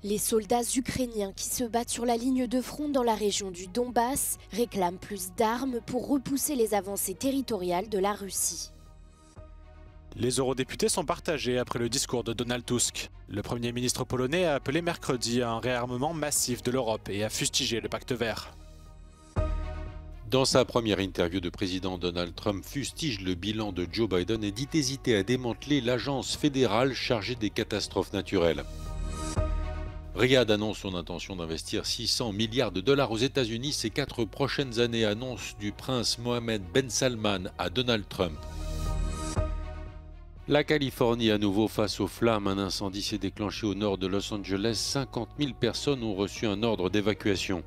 Les soldats ukrainiens qui se battent sur la ligne de front dans la région du Donbass réclament plus d'armes pour repousser les avancées territoriales de la Russie. Les eurodéputés sont partagés après le discours de Donald Tusk. Le Premier ministre polonais a appelé mercredi à un réarmement massif de l'Europe et a fustigé le pacte vert. Dans sa première interview de président, Donald Trump fustige le bilan de Joe Biden et dit hésiter à démanteler l'agence fédérale chargée des catastrophes naturelles. Riyad annonce son intention d'investir 600 milliards de dollars aux États-Unis ces 4 prochaines années, annonce du prince Mohammed Ben Salman à Donald Trump. La Californie à nouveau face aux flammes. Un incendie s'est déclenché au nord de Los Angeles. 50 000 personnes ont reçu un ordre d'évacuation.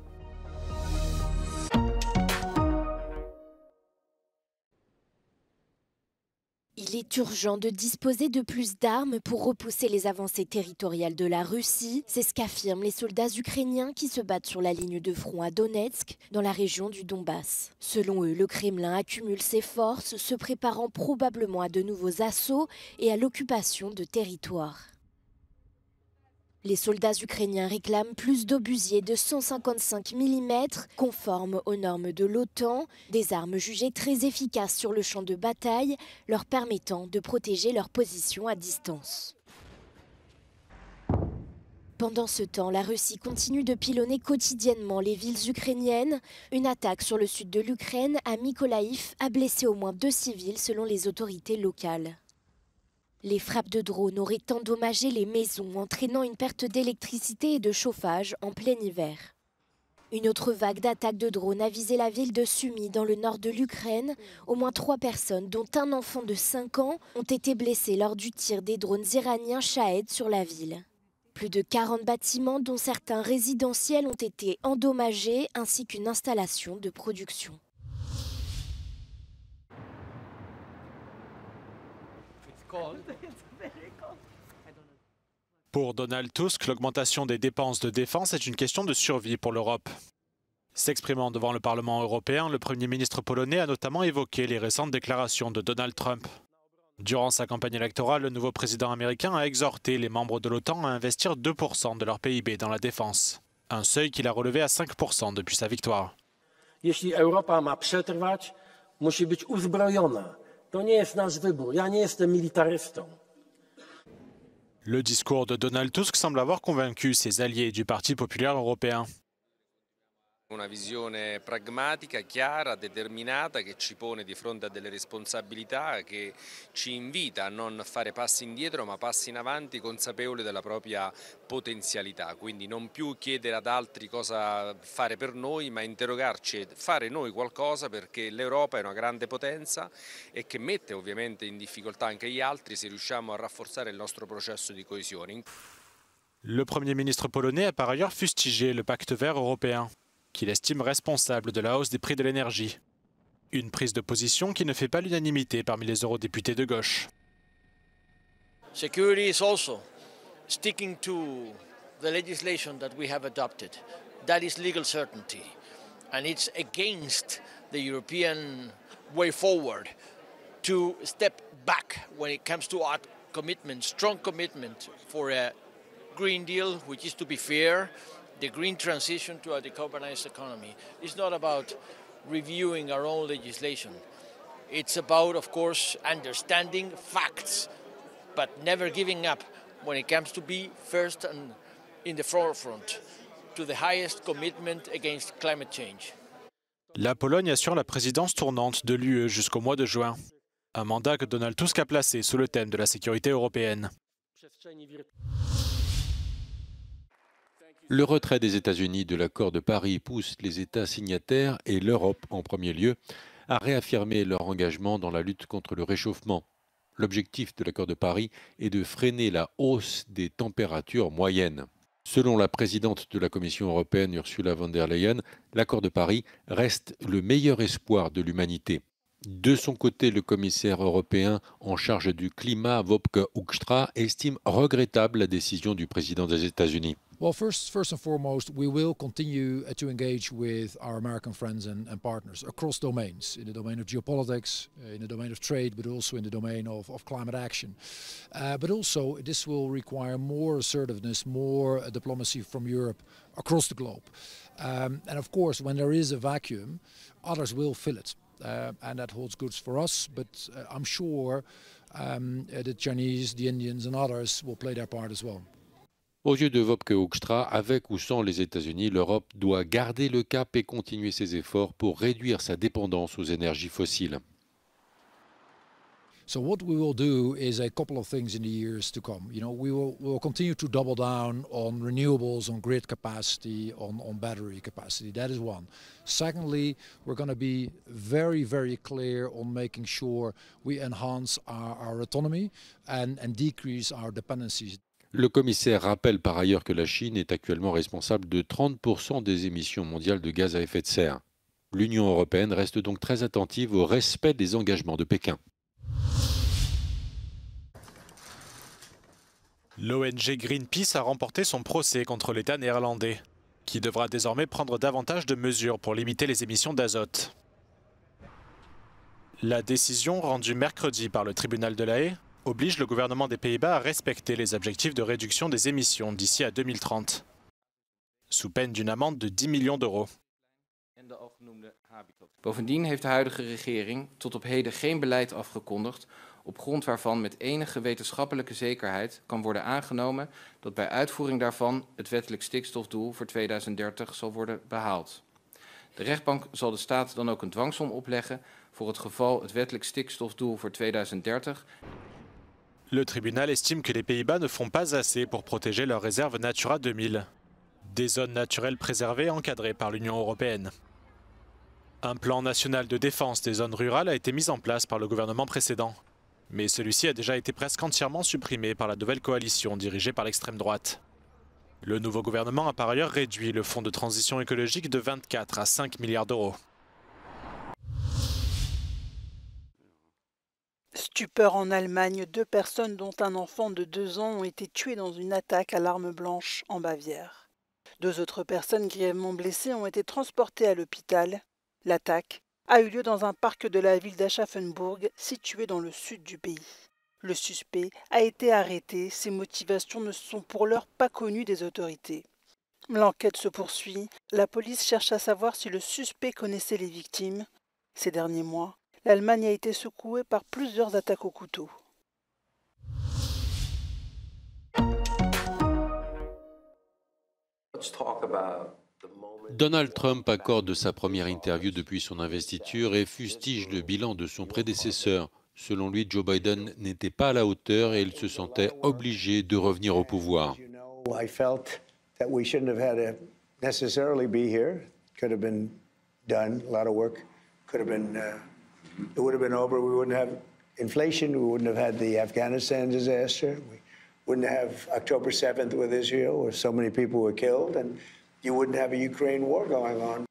Il est urgent de disposer de plus d'armes pour repousser les avancées territoriales de la Russie. C'est ce qu'affirment les soldats ukrainiens qui se battent sur la ligne de front à Donetsk, dans la région du Donbass. Selon eux, le Kremlin accumule ses forces, se préparant probablement à de nouveaux assauts et à l'occupation de territoires. Les soldats ukrainiens réclament plus d'obusiers de 155 mm, conformes aux normes de l'OTAN, des armes jugées très efficaces sur le champ de bataille, leur permettant de protéger leur position à distance. Pendant ce temps, la Russie continue de pilonner quotidiennement les villes ukrainiennes. Une attaque sur le sud de l'Ukraine, à Mykolaïv, a blessé au moins 2 civils selon les autorités locales. Les frappes de drones auraient endommagé les maisons, entraînant une perte d'électricité et de chauffage en plein hiver. Une autre vague d'attaques de drones a visé la ville de Sumy, dans le nord de l'Ukraine. Au moins 3 personnes, dont un enfant de 5 ans, ont été blessées lors du tir des drones iraniens Shahed sur la ville. Plus de 40 bâtiments, dont certains résidentiels, ont été endommagés, ainsi qu'une installation de production. Pour Donald Tusk, l'augmentation des dépenses de défense est une question de survie pour l'Europe. S'exprimant devant le Parlement européen, le Premier ministre polonais a notamment évoqué les récentes déclarations de Donald Trump. Durant sa campagne électorale, le nouveau président américain a exhorté les membres de l'OTAN à investir 2% de leur PIB dans la défense, un seuil qu'il a relevé à 5% depuis sa victoire. Jeśli Europa ma przetrwać, musi być uzbrojona. To nie jest nasz wybór. Ja nie jestem militarystą. Le discours de Donald Tusk semble avoir convaincu ses alliés du Parti populaire européen. Una visione pragmatica, chiara, determinata, che ci pone di fronte a delle responsabilità, che ci invita a non fare passi indietro ma passi in avanti, consapevoli della propria potenzialità. Quindi non più chiedere ad altri cosa fare per noi, ma interrogarci e fare noi qualcosa, perché l'Europa è una grande potenza e che mette ovviamente in difficoltà anche gli altri se riusciamo a rafforzare il nostro processo di coesione. Le Premier ministre polonais a par ailleurs fustigé le pacte vert européen, qu'il estime responsable de la hausse des prix de l'énergie. Une prise de position qui ne fait pas l'unanimité parmi les eurodéputés de gauche. Security is also sticking to the legislation that we have adopted. That is legal certainty. And it's against the European way forward to step back when it comes to our commitment, strong commitment for a Green Deal, which is to be fair, the green transition to a decarbonized economy. It's not about reviewing our own legislation. It's about, of course, understanding facts, but never giving up when it comes to be first and in the forefront to the highest commitment against climate change. La Pologne assure la présidence tournante de l'UE jusqu'au mois de juin. Un mandat que Donald Tusk a placé sous le thème de la sécurité européenne. Le retrait des États-Unis de l'accord de Paris pousse les États signataires, et l'Europe en premier lieu, à réaffirmer leur engagement dans la lutte contre le réchauffement. L'objectif de l'accord de Paris est de freiner la hausse des températures moyennes. Selon la présidente de la Commission européenne, Ursula von der Leyen, l'accord de Paris reste le meilleur espoir de l'humanité. De son côté, le commissaire européen en charge du climat, Wopke Hoekstra, estime regrettable la décision du président des États-Unis. Well, first and foremost, we will continue to engage with our American friends and partners across domains, in the domain of geopolitics, in the domain of trade, but also in the domain of climate action. But also, this will require more assertiveness, more diplomacy from Europe across the globe. And of course, when there is a vacuum, others will fill it. And that holds good for us, but I'm sure the Chinese, the Indians and others will play their part as well. Aux yeux de Wopke Hoekstra, avec ou sans les États-Unis, l'Europe doit garder le cap et continuer ses efforts pour réduire sa dépendance aux énergies fossiles. So what we will do is a couple of things in the years to come. You know, we will continue to double down on renewables, on grid capacity, on battery capacity. That is one. Secondly, we're going to be very, very clear on making sure we enhance our autonomy and decrease our dependencies. Le commissaire rappelle par ailleurs que la Chine est actuellement responsable de 30% des émissions mondiales de gaz à effet de serre. L'Union européenne reste donc très attentive au respect des engagements de Pékin. L'ONG Greenpeace a remporté son procès contre l'État néerlandais, qui devra désormais prendre davantage de mesures pour limiter les émissions d'azote. La décision rendue mercredi par le tribunal de La Haye oblige le gouvernement des Pays-Bas à respecter les objectifs de réduction des émissions d'ici à 2030, sous peine d'une amende de 10 millions d'euros. Bovendien heeft de huidige regering tot op heden geen beleid afgekondigd op grond waarvan met enige wetenschappelijke zekerheid kan worden aangenomen dat bij uitvoering daarvan het wettelijk stikstofdoel voor 2030 zal worden behaald. De rechtbank zal de staat dan ook een dwangsom opleggen voor het geval het wettelijk stikstofdoel voor 2030. Le tribunal estime que les Pays-Bas ne font pas assez pour protéger leurs réserves Natura 2000, des zones naturelles préservées encadrées par l'Union européenne. Un plan national de défense des zones rurales a été mis en place par le gouvernement précédent, mais celui-ci a déjà été presque entièrement supprimé par la nouvelle coalition dirigée par l'extrême droite. Le nouveau gouvernement a par ailleurs réduit le fonds de transition écologique de 24 à 5 milliards d'euros. Stupeur en Allemagne, 2 personnes dont un enfant de 2 ans ont été tuées dans une attaque à l'arme blanche en Bavière. 2 autres personnes grièvement blessées ont été transportées à l'hôpital. L'attaque a eu lieu dans un parc de la ville d'Aschaffenburg, situé dans le sud du pays. Le suspect a été arrêté, ses motivations ne sont pour l'heure pas connues des autorités. L'enquête se poursuit, la police cherche à savoir si le suspect connaissait les victimes. Ces derniers mois, l'Allemagne a été secouée par plusieurs attaques au couteau. Donald Trump accorde sa première interview depuis son investiture et fustige le bilan de son prédécesseur. Selon lui, Joe Biden n'était pas à la hauteur et il se sentait obligé de revenir au pouvoir. I felt that we shouldn't have had to necessarily be here. Could have been done, a lot of work could have been it would have been over. We wouldn't have inflation. We wouldn't have had the Afghanistan disaster. We wouldn't have October 7th with Israel, where so many people were killed, and you wouldn't have a Ukraine war going on.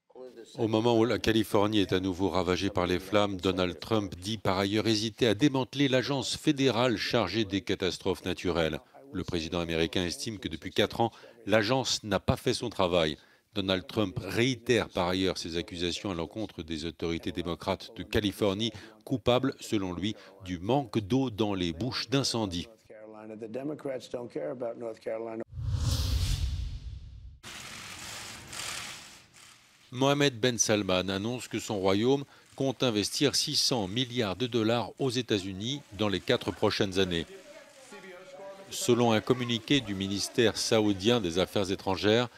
Au moment où la Californie est à nouveau ravagée par les flammes, Donald Trump dit par ailleurs hésiter à démanteler l'agence fédérale chargée des catastrophes naturelles. Le président américain estime que depuis 4 ans, l'agence n'a pas fait son travail. Donald Trump réitère par ailleurs ses accusations à l'encontre des autorités démocrates de Californie, coupables, selon lui, du manque d'eau dans les bouches d'incendie. Mohammed Ben Salman annonce que son royaume compte investir 600 milliards de dollars aux États-Unis dans les 4 prochaines années. Selon un communiqué du ministère saoudien des Affaires étrangères,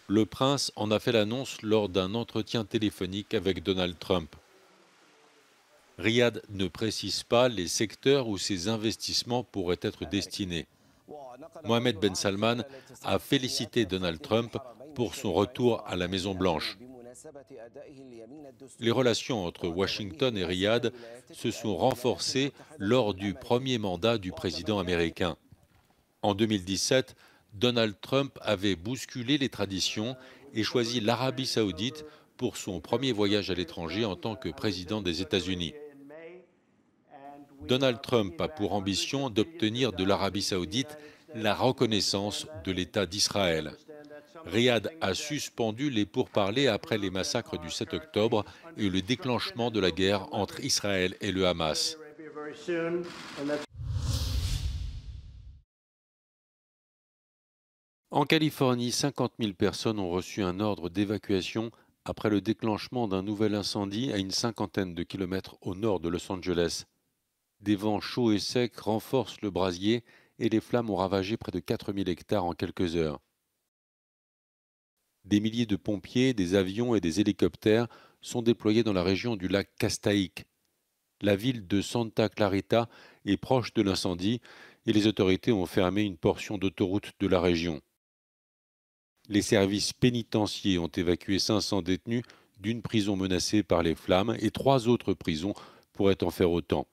le prince en a fait l'annonce lors d'un entretien téléphonique avec Donald Trump. Riyad ne précise pas les secteurs où ces investissements pourraient être destinés. Mohammed Ben Salman a félicité Donald Trump pour son retour à la Maison-Blanche. Les relations entre Washington et Riyad se sont renforcées lors du premier mandat du président américain. En 2017, Donald Trump avait bousculé les traditions et choisi l'Arabie saoudite pour son premier voyage à l'étranger en tant que président des États-Unis. Donald Trump a pour ambition d'obtenir de l'Arabie saoudite la reconnaissance de l'État d'Israël. Riyad a suspendu les pourparlers après les massacres du 7 octobre et le déclenchement de la guerre entre Israël et le Hamas. En Californie, 50 000 personnes ont reçu un ordre d'évacuation après le déclenchement d'un nouvel incendie à une cinquantaine de kilomètres au nord de Los Angeles. Des vents chauds et secs renforcent le brasier et les flammes ont ravagé près de 4 000 hectares en quelques heures. Des milliers de pompiers, des avions et des hélicoptères sont déployés dans la région du lac Castaic. La ville de Santa Clarita est proche de l'incendie et les autorités ont fermé une portion d'autoroute de la région. Les services pénitentiaires ont évacué 500 détenus d'une prison menacée par les flammes et 3 autres prisons pourraient en faire autant.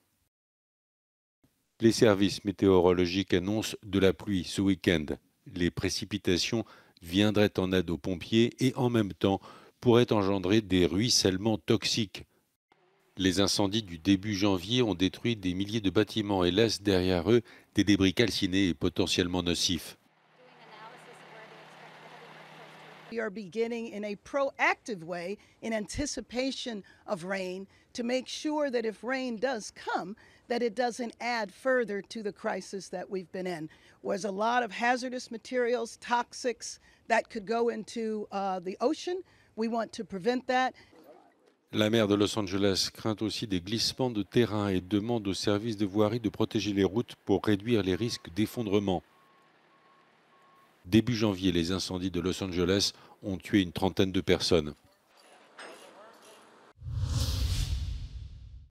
Les services météorologiques annoncent de la pluie ce week-end. Les précipitations viendraient en aide aux pompiers et en même temps pourraient engendrer des ruissellements toxiques. Les incendies du début janvier ont détruit des milliers de bâtiments et laissent derrière eux des débris calcinés et potentiellement nocifs. We are beginning in a proactive way in anticipation of rain to make sure that if rain does come, that it doesn't add further to the crisis that we've been in. There's a lot of hazardous materials, toxics that could go into the ocean. We want to prevent that. La maire de Los Angeles craint aussi des glissements de terrain et demande aux services de voirie de protéger les routes pour réduire les risques d'effondrement. Début janvier, les incendies de Los Angeles ont tué une trentaine de personnes.